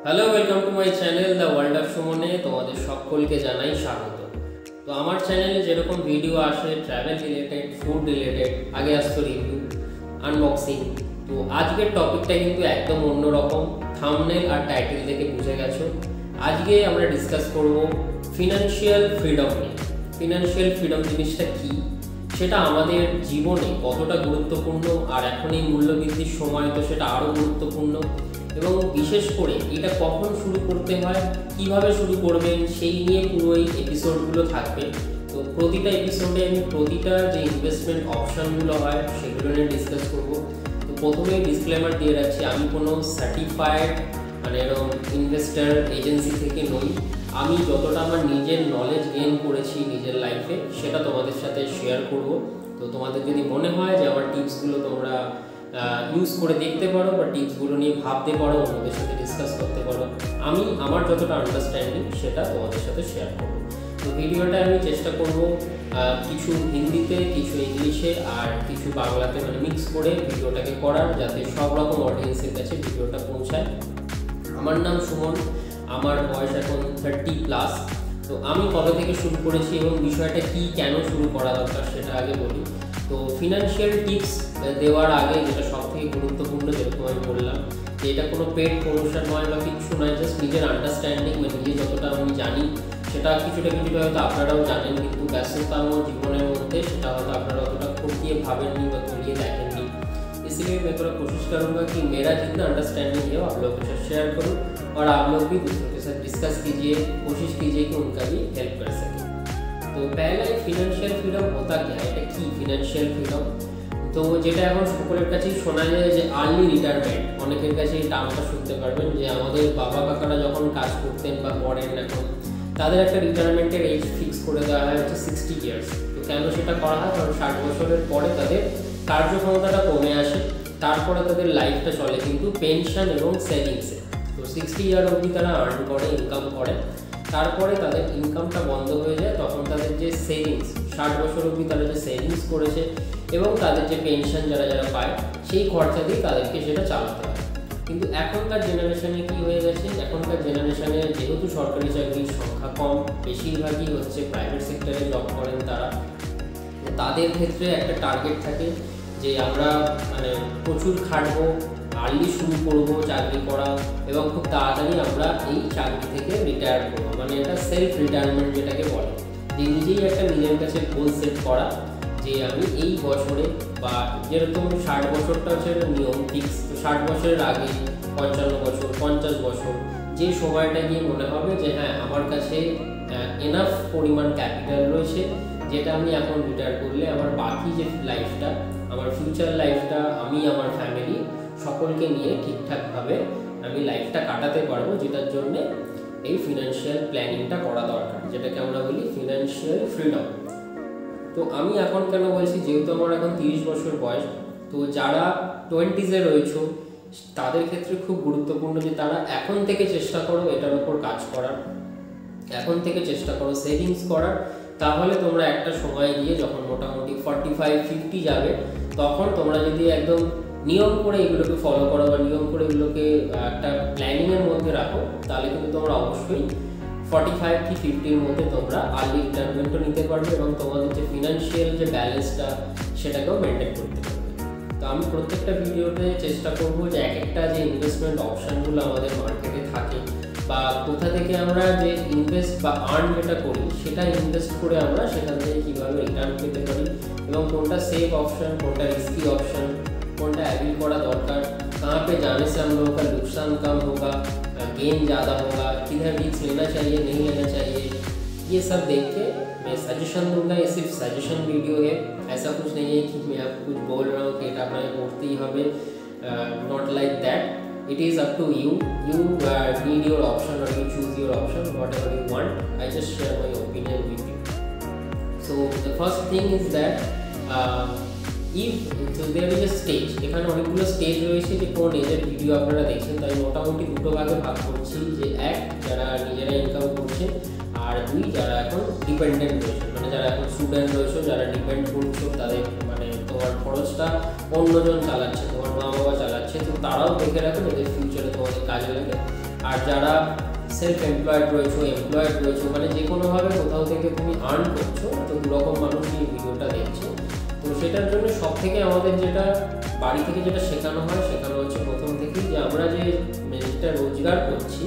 Hello, welcome to my channel the world of সুমনে। তোমাদের সকলকে জানাই স্বাগত। তো আমার চ্যানেলে যেরকম ভিডিও আসে ট্রাভেল রিলেটেড, ফুড রিলেটেড, আগে আসতো রিভিউ, আনবক্সিং। তো আজকের টপিকটা কিন্তু একদম অন্যরকম, থাম্বনেল আর টাইটেল থেকে বুঝে গেছো। আজকে আমরা ডিসকাস করব ফিনান্সিয়াল ফ্রিডম নিয়ে। ফিনান্সিয়াল ফ্রিডম জিনিসটা কী, সেটা আমাদের জীবনে কতটা গুরুত্বপূর্ণ, আর এখন এই মূল্যবৃদ্ধির সময় তো সেটা আরও গুরুত্বপূর্ণ। এবং বিশেষ করে এটা কখন শুরু করতে হয়, কিভাবে শুরু করবেন, সেই নিয়ে পুরো এই এপিসোডগুলো থাকবে। তো প্রতিটা এপিসোডে আমি প্রতিটা যে ইনভেস্টমেন্ট অপশানগুলো হয় সেগুলো নিয়ে ডিসকাস করব। তো প্রথমেই ডিসক্লেমার দিয়ে রাখছি, আমি কোনো সার্টিফাইড এরকম ইনভেস্টার এজেন্সি থেকে নই। আমি যতটা আমার নিজের নলেজ গেইন করেছি নিজের লাইফে সেটা তোমাদের সাথে শেয়ার করব। তো তোমাদের যদি মনে হয় যে আমার টিপসগুলো তোমরা ইউজ করে দেখতে পারো বা টিপসগুলো নিয়ে ভাবতে পারো, অন্যদের সাথে ডিসকাস করতে পারো, আমি আমার যতটা আন্ডারস্ট্যান্ডিং সেটা তোমাদের সাথে শেয়ার করব। তো ভিডিওটা আমি চেষ্টা করব কিছু হিন্দিতে, কিছু ইংলিশে আর কিছু বাংলাতে মিক্স করে ভিডিওটাকে করার, যাতে সব রকম অডিয়েন্সের কাছে ভিডিওটা পৌঁছায়। আমার নাম সুমন, আমার বয়স এখন 30+। তো আমি কবে থেকে শুরু করেছি এবং বিষয়টা কি, কেন শুরু করা দরকার সেটা আগে বলি। তো ফিনান্সিয়াল টিপস দেওয়ার আগে যেটা সবথেকে গুরুত্বপূর্ণ, যেরকম আমি বললাম যে এটা কোনো পেড প্রমোশন নয় বা কিছু নয়, জাস্ট নিজের আন্ডারস্ট্যান্ডিং নিজে যতটা আমি জানি সেটা কিছুটা হয়তো আপনারাও জানেন, কিন্তু ব্যস্ততম জীবনের মধ্যে সেটা হয়তো আপনারা অতটা খতিয়ে ভাবেননি বা তলিয়ে দেখেননি। इसलिए मैं थोड़ा कोशिश करूँगा कि मेरा जितना अंडरस्टैंडिंग है वो आप लोगों के साथ शेयर करूँ, और आप लोग भी दूसरों के साथ डिस्कस कीजिए, कोशिश कीजिए कि उनका भी हेल्प कर सकें। तो पहला फिनान्शियल फ्रीडम होता क्या है, এটা কি ফিনান্সিয়াল ফ্রিডম? তো যেটা এখন সকলের কাছেই শোনা যায় যে আর্লি রিটায়ারমেন্ট, অনেকের কাছে এই টার্মটা শুনতে পারবেন যে আমাদের বাবা কাকারা যখন কাজ করতেন বা করেন এখন, তাদের একটা রিটায়ারমেন্টের এজ ফিক্স করে দেওয়া হয় হচ্ছে 60 ইয়ার্স। তো কেন সেটা করা হয়? কারণ 60 বছরের পরে তাদের কার্যক্ষমতাটা কমে আসে, তারপরে তাদের লাইফটা চলে কিন্তু পেনশন এবং সেভিংসে। তো 60 ইয়ার অবধি তারা আর্ন করে, ইনকাম করে, তারপরে তাদের ইনকামটা বন্ধ হয়ে যায়। তখন তাদের যে সেভিংস, 60 বছর অবধি তারা যে সেভিংস করেছে এবং তাদের যে পেনশন যারা যারা পায়, সেই খরচা দিয়ে তাদেরকে সেটা চালাতে হয়। কিন্তু এখনকার জেনারেশনে কী হয়ে গেছে, এখনকার জেনারেশনে যেহেতু সরকারি চাকরির সংখ্যা কম, বেশিরভাগই হচ্ছে প্রাইভেট সেক্টরে জব করেন তারা, তাদের ক্ষেত্রে একটা টার্গেট থাকে যে আমরা প্রচুর খাটবো, আর্লি শুরু করবো চাকরি করা এবং খুব তাড়াতাড়ি আমরা এই চাকরি থেকে রিটায়ার করবো। এটা সেলফ রিটায়ারমেন্ট যেটাকে বলে, যে নিজেই একটা নিজের কাছে গোল সেট করা যে আমি এই বছরে, বা যেরকম 60 বছরটা হচ্ছে নিয়ম ফিক্স, তো 60 বছরের আগে 55 বছর, 50 বছর, যে সময়টা গিয়ে মনে হবে যে হ্যাঁ আমার কাছে এনাফ পরিমাণ ক্যাপিটাল রয়েছে, যেটা আমি এখন রিটায়ার করলে আমার বাকি যে লাইফটা, আমার ফিউচার লাইফটা, আমি আমার ফ্যামিলি সকলকে নিয়ে ঠিকঠাকভাবে আমি লাইফটা কাটাতে পারবো, যেটার জন্যে এই ফিনান্সিয়াল প্ল্যানিংটা করা দরকার, যেটাকে আমরা বলি ফিনান্সিয়াল ফ্রিডম। তো আমি এখন কেন বলছি, যেহেতু আমার এখন 30 বছর বয়স, তো যারা 20s-এ রয়েছে তাদের ক্ষেত্রে খুব গুরুত্বপূর্ণ যে তারা এখন থেকে চেষ্টা করো এটার উপর কাজ করার, এখন থেকে চেষ্টা করো সেভিংস করার। তাহলে তোমরা একটা সময় গিয়ে যখন মোটামুটি 45-50 যাবে, তখন তোমরা যদি একদম নিয়ম করে এগুলোকে ফলো করো বা নিয়ম করে এগুলোকে একটা প্ল্যানিংয়ের মধ্যে রাখো, তাহলে কিন্তু তোমরা অবশ্যই 45-50-র মধ্যে তোমরা আর্লি রিটায়ারমেন্টও নিতে পারবে এবং তোমাদের যে ফিনান্সিয়াল যে ব্যালেন্সটা সেটাকেও মেনটেন করতে পারবে। তো আমি প্রত্যেকটা ভিডিওতে চেষ্টা করবো যে এক একটা যে ইনভেস্টমেন্ট অপশানগুলো আমাদের মার্কেটে থাকে, বা কোথা থেকে আমরা যে ইনভেস্ট বা আর্ন যেটা করি সেটা ইনভেস্ট করে আমরা সেখান থেকে কীভাবে রিটার্ন পেতে পারি, এবং কোনটা সেফ অপশান, কোনটা রিস্কি ऑप्शन, कोनटा एविल करा दरकार, कहाँ पे जाने से हम लोगों का नुकसान कम होगा, गेन ज़्यादा होगा, किधर रिस्क लेना चाहिए, नहीं लेना चाहिए, ये सब देख के मैं सजेशन दूंगा। ये सिर्फ सजेशन वीडियो है, ऐसा कुछ नहीं है कि मैं आपको कुछ बोल रहा हूँ कि এটা আপনাকে করতেই হবে, not like that. It is up to you. You need your option or you choose your option, whatever you want. I just share my opinion with you. So the first thing is that if so there is a stage, এখানে অনেকগুলো stage রয়েছে যে কোন এজের video আপনারা দেখছেন, তাই মোটামুটি দুটো ভাগে ভাগ করছি, যে এক যারা নিজেরা ইনকাম করছে, আর দুই যারা এখন ডিপেন্ডেন্ট রয়েছে, যারা এখন স্টুডেন্ট রয়েছে, যারা ডিপেন্ড করছো, তাদের তোমার খরচটা অন্যজন চালাচ্ছে, তোমার মা বাবা চালাচ্ছে, তো তারাও দেখে রাখো যাতে ফিউচারে তোমাদের কাজে লাগে। আর যারা সেলফ এমপ্লয়েড রয়েছে, এমপ্লয়েড রয়েছে, মানে যে কোনোভাবে কোথাও থেকে তুমি আর্ন করছো, তো দুরকম মানুষই এই ভিডিওটা দেখছে। তো সেটার জন্য সব থেকে আমাদের যেটা বাড়ি থেকে যেটা শেখানো হয়, শেখানো হচ্ছে প্রথম থেকেই যে আমরা যে যেটা রোজগার করছি,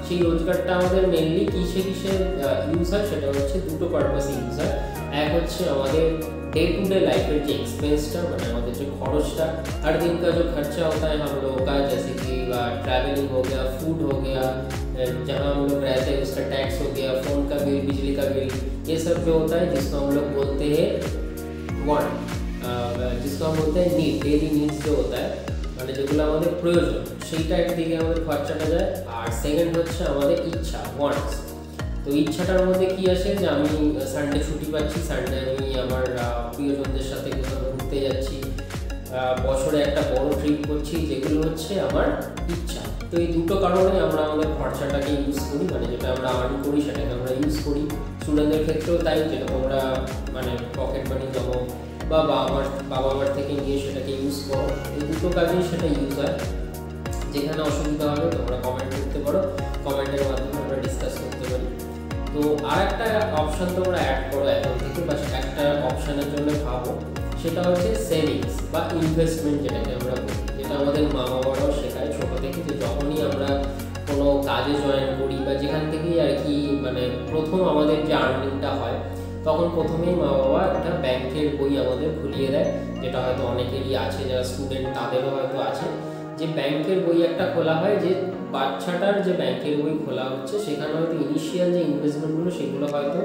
সেই রোজগারটা আমাদের মেনলি কিসে ইউজ হয়, সেটা হচ্ছে দুটো পারপাসে ইউজ হয়। এক হচ্ছে আমাদের डे टू डे लाइफ के एक्सपेंसटा मैंने हमारे जो खर्चटा हर दिन का जो खर्चा होता है हम लोगों का, जैसे कि ट्रैवलिंग हो गया, फूड हो गया, जहाँ हम लोग रहते हैं उसका टैक्स हो गया, फ़ोन का बिल, बिजली का बिल, ये सब जो होता है जिसको हम लोग बोलते हैं वांट, जिसको हम बोलते हैं नीड, डेली नीड्स जो होता है মানে যেগুলো আমাদের প্রয়োজন সেইটা একদিকে আমাদের খরচাটা যায়। আর সেকেন্ড হচ্ছে আমাদের ইচ্ছা, ওয়ান্টস। তো ইচ্ছাটার মধ্যে কি আসে যে আমি সানডে ছুটি পাচ্ছি, সানডে আমি আমার প্রিয়জনদের সাথে কোথাও ঘুরতে যাচ্ছি, বছরে একটা বড় ট্রিপ করছি, যেগুলো হচ্ছে আমার ইচ্ছা। তো এই দুটো কারণে আমরা আমাদের খরচাটাকে ইউজ করি, মানে যেটা আমরা আর্ন করি সেটাকে আমরা ইউজ করি। স্টুডেন্টদের ক্ষেত্রেও তাই, যেটা তোমরা মানে পকেট মানি জমো বা বাবা মার থেকে নিয়ে সেটাকে ইউজ করো, এই দুটো কাজেই সেটা ইউজ হয়। যেখানে অসুবিধা হবে তোমরা কমেন্ট করতে পারো, কমেন্টের মাধ্যমে আমরা ডিসকাস করতে পারি। তো আর একটা অপশান তোমরা অ্যাড করো এখন থেকে, বা একটা অপশানের জন্য ভাবো, সেটা হচ্ছে সেভিংস বা ইনভেস্টমেন্ট, যেটাকে আমরা বলি, যেটা আমাদের মা বাবারাও শেখায় ছোটো থেকে, যে যখনই আমরা কোনো কাজে জয়েন করি বা যেখান থেকেই আর কি মানে প্রথম আমাদের যে আর্নিংটা হয়, তখন প্রথমেই মা বাবা একটা ব্যাংকের বই আমাদের খুলিয়ে দেয়, যেটা হয়তো অনেকেরই আছে, যারা স্টুডেন্ট তাদেরও হয়তো আছে, যে ব্যাংকের বই একটা খোলা হয়, যে বাচ্চাটার যে ব্যাংকের বই খোলা হচ্ছে সেখানে হয়তো ইনিশিয়াল যে ইনভেস্টমেন্টগুলো সেগুলো হয়তো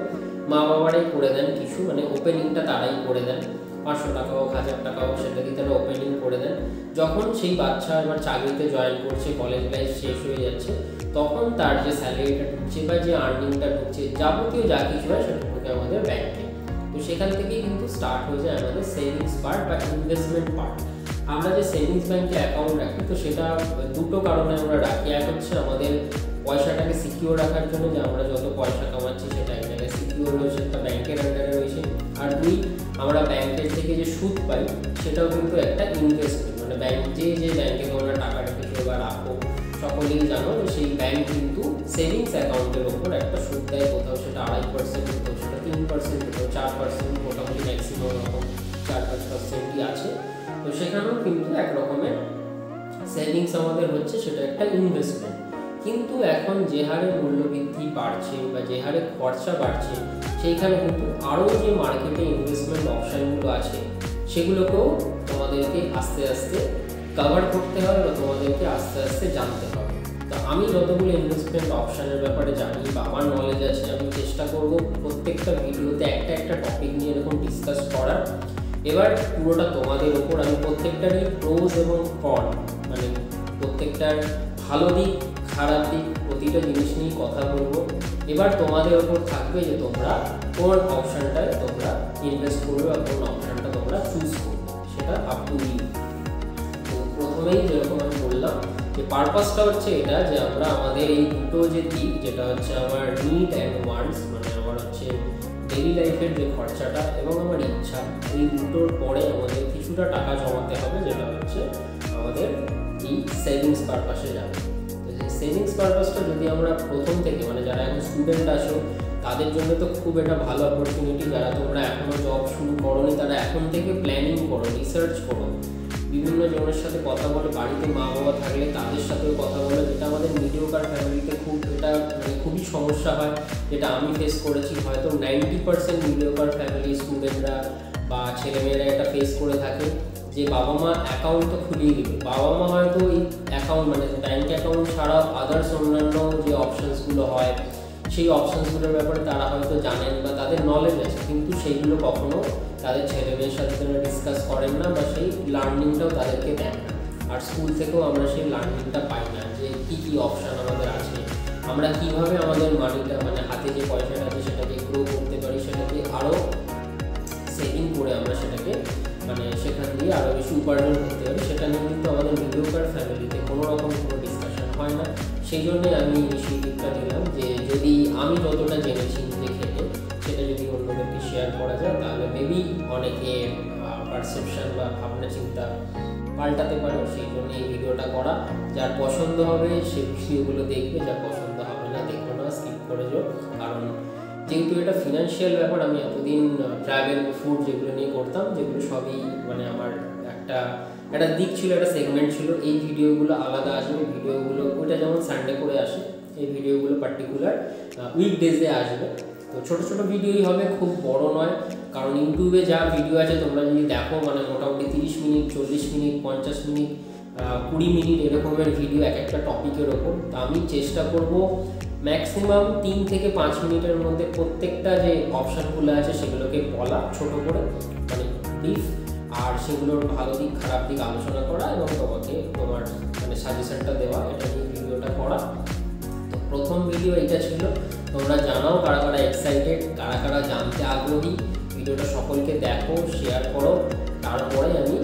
মা বাবারাই করে দেন কিছু, মানে ওপেনিংটা তারাই করে দেন, 500 টাকা হোক 1000 টাকা হোক সেটা দিয়ে তারা ওপেনিং করে দেন। যখন সেই বাচ্চা এবার চাকরিতে জয়েন করছে, কলেজ লাইফ শেষ হয়ে যাচ্ছে, তখন তার যে স্যালারিটা ঢুকছে বা যে আর্নিংটা ঢুকছে, যাবতীয় যা কিছু হয় সেটা ঢুকে আমাদের ব্যাংকে। তো সেখান থেকেই কিন্তু স্টার্ট হয়ে যায় আমাদের সেভিংস পার্ট বা ইনভেস্টমেন্ট পার্ট। আমরা যে সেভিংস ব্যাংকে অ্যাকাউন্ট রাখি, তো সেটা দুটো কারণে আমরা রাখি। এক হচ্ছে আমাদের পয়সাটাকে সিকিউর রাখার জন্য, যে আমরা যত পয়সা কামাচ্ছি সেটা এক জায়গায় সিকিউর রয়েছে, একটা ব্যাংকের আন্ডারে রয়েছে। আর দুই, আমরা ব্যাংকের থেকে যে সুদ পাই সেটাও কিন্তু একটা ইনভেস্টমেন্ট, মানে ব্যাংক যে ব্যাংকে তোমরা টাকা রেখেছো বা রাখো, সকলেই জানো যে সেই ব্যাংক কিন্তু সেভিংস অ্যাকাউন্টের ওপর একটা সুদ দেয়, কোথাও সেটা 2.5%, কোথাও সেটা 3%, কোথাও 4%, মোটামুটি ম্যাক্সিমাম রকম 4-5%ই আছে। তো সেখানেও কিন্তু এক রকমের সেভিংস আমাদের হচ্ছে, সেটা একটা ইনভেস্টমেন্ট। কিন্তু এখন যে হারে মূল্যবৃদ্ধি বাড়ছে বা যে হারে খরচা বাড়ছে, সেইখানে কিন্তু আরও যে মার্কেটে ইনভেস্টমেন্ট অপশানগুলো আছে সেগুলোকেও তোমাদেরকে আস্তে আস্তে কভার করতে হবে বা তোমাদেরকে আস্তে আস্তে জানতে হবে। তো আমি যতগুলো ইনভেস্টমেন্ট অপশানের ব্যাপারে জানি বা আমার নলেজ আছে, আমি চেষ্টা করব প্রত্যেকটা ভিডিওতে একটা টপিক নিয়ে এরকম ডিসকাস করার। এবার পুরোটা তোমাদের ওপর, আমি প্রত্যেকটারই প্রোজ এবং কন, মানে প্রত্যেকটার ভালো দিক খারাপ দিক প্রতিটা জিনিস নিয়ে কথা বলবো। এবার তোমাদের ওপর থাকবে যে তোমরা কোন অপশানটায় তোমরা ইনভেস্ট করবে বা কোন অপশানটা তোমরা চুজ করবে, সেটা আপ টু ইউ। তো প্রথমেই যেরকম আমি বললাম যে পারপাসটা হচ্ছে এটা, যে আমরা আমাদের এই দুটো যে দিক, যেটা হচ্ছে আমার নিড অ্যান্ড ওয়ান্টস, মানে আমার হচ্ছে ডেইলি লাইফের যে খরচাটা এবং আমার ইচ্ছা, এই দুটোর পরে আমাদের কিছুটা টাকা জমাতে হবে, যেটা হচ্ছে আমাদের এই সেভিংস পারপাসে যাবে। তো এই সেভিংস পারপাসটা যদি আমরা প্রথম থেকে, মানে যারা এখন স্টুডেন্ট আছো তাদের জন্য তো খুব একটা ভালো অপরচুনিটি, যারা তোমরা এখনও জব শুরু করোনি তারা এখন থেকে প্ল্যানিং করো, রিসার্চ করো, বিভিন্ন জনের সাথে কথা বলো, বাড়িতে মা বাবা থাকলে তাদের সাথেও কথা বলো, যেটা আমাদের মিডিওকার ফ্যামিলিতে খুব এটা মানে খুবই সমস্যা হয়, যেটা আমি ফেস করেছি। হয়তো 90% মিডিওকার ফ্যামিলি স্টুডেন্টরা বা ছেলেমেয়েরা এটা ফেস করে থাকে, যে বাবা মা অ্যাকাউন্ট তো খুলিয়ে দিবে, বাবা মা হয়তো এই অ্যাকাউন্ট মানে ব্যাঙ্ক অ্যাকাউন্ট ছাড়াও আদার্স অন্যান্য যে অপশানসগুলো হয় সেই অপশানসগুলোর ব্যাপারে তারা হয়তো জানেন বা তাদের নলেজ আছে, কিন্তু সেইগুলো কখনো তাদের ছেলেমেয়ের সাথে তারা ডিসকাস করেন না বা সেই লার্নিংটাও তাদেরকে দেন না। আর স্কুল থেকেও আমরা সেই লার্নিংটা পাই না, যে কী কী অপশান আমাদের আছে, আমরা কীভাবে আমাদের মানিটা মানে হাতে যে পয়সাটা আছে সেটাকে গ্রো করতে পারি, সেটাকে আরও সেভিং করে আমরা সেটাকে মানে সেখান দিয়ে আরও বেশি উপার্জন করতে পারি, সেটা নিয়ে কিন্তু আমাদের মিডিওকার ফ্যামিলিতে কোনো রকম কোনো ডিসকাশন হয় না। সেই জন্যই আমি ইনিশিয়েটিভটা নিলাম, যে যদি আমি যতটা জেনেছি নিজে খেটে সেটা যদি অন্যদেরকে শেয়ার করা যায়, তাহলে মেবি অনেকে পারসেপশন বা ভাবনা চিন্তা পাল্টাতে পারো, সেই জন্য এই ভিডিওটা করা। যার পছন্দ হবে সে ভিডিওগুলো দেখবে, যার পছন্দ হবে না দেখো না, স্কিপ করে যাও। কারণ যেহেতু এটা ফিনান্সিয়াল ব্যাপার, আমি এতদিন ট্রাভেল ফুড যেগুলো নিয়ে করতাম, যেগুলো সবই মানে আমার একটা দিক ছিল, একটা সেগমেন্ট ছিল। এই ভিডিওগুলো আলাদা আসবে, ভিডিওগুলো ওইটা যেমন সানডে করে আসে, এই ভিডিওগুলো পার্টিকুলার উইকডেজে আসবে। তো ছোটো ছোটো ভিডিওই হবে, খুব বড় নয়। কারণ ইউটিউবে যা ভিডিও আছে তোমরা যদি দেখো মানে মোটামুটি 30 মিনিট, 40 মিনিট, 50 মিনিট, 20 মিনিট এরকমের ভিডিও এক একটা টপিকের ওপর। তো আমি চেষ্টা করব ম্যাক্সিমাম 3 থেকে 5 মিনিটের মধ্যে প্রত্যেকটা যে অপশানগুলো আছে সেগুলোকে বলা ছোট করে, মানে ব্রিফ, আর সেগুলোর ভালো দিক খারাপ দিক আলোচনা করা এবং তোমাকে তোমার মানে সাজেশনটা দেওয়া, এটা নিয়ে ভিডিওটা করা। তো প্রথম ভিডিও এটা ছিল। তোমরা জানাও কারা কারা এক্সাইটেড, কারা কারা জানতে আগ্রহী। ভিডিওটা সকলকে দেখো, শেয়ার করো। তারপরে আমি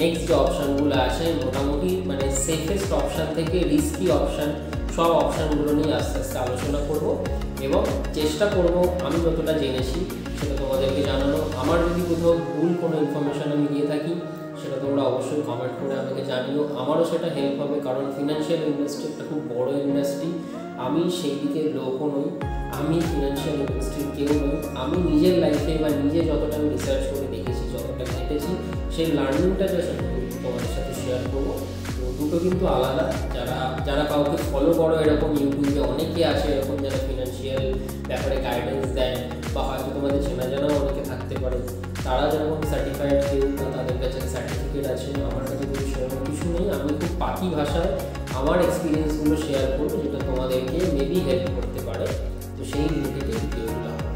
নেক্সট যে অপশানগুলো আছে মোটামুটি মানে সেফেস্ট অপশান থেকে রিস্কি অপশান, সব অপশানগুলো নিয়ে আস্তে আস্তে আলোচনা করব এবং চেষ্টা করব আমি যতটা জেনেছি সেটা তোমাদেরকে জানানো। আমার যদি কোথাও ভুল কোনো ইনফরমেশান আমি দিয়ে থাকি সেটা তোমরা অবশ্যই কমেন্ট করে আমাকে জানিও, আমারও সেটা হেল্প হবে। কারণ ফিনান্সিয়াল ইন্ডাস্ট্রি একটা খুব বড় ইন্ডাস্ট্রি, আমি সেই দিকে লোকও নই, আমি ফিনান্সিয়াল ইন্ডাস্ট্রির কেউ নই। আমি নিজের লাইফে বা নিজে যতটা আমি রিসার্চ করে দেখেছি, যতটা ঘেটেছি, সেই লার্নিংটা যা তোমাদের সাথে শেয়ার করবো। তো দুটো কিন্তু আলাদা। যারা কাউকে ফলো করো এরকম ইউটিউবে অনেকে আছে এরকম যারা ফিনান্সিয়াল ব্যাপারে গাইডেন্স দেয়, বা হয়তো তোমাদের চেনা জানাও অনেকে থাকতে পারে, তারা যেরকম সার্টিফাইড কেউ বা তাদের কাছে সার্টিফিকেট আছে, আমার কাছে কিন্তু সেরকম কিছু নেই। আমি খুব পাখি ভাষায় আমার এক্সপিরিয়েন্সগুলো শেয়ার করবো, যেটা তোমাদেরকে মেবি হেল্প করতে পারে। তো সেই রিলেটেড ভিডিওগুলো হবে।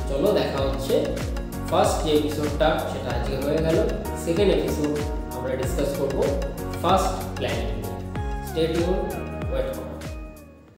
চলো দেখা হচ্ছে। ফার্স্ট যে এপিসোডটা সেটা আজকে হয়ে গেল, সেকেন্ড এপিসোড আমরা ডিসকাস করবো first planning. Stay tune, wait করো।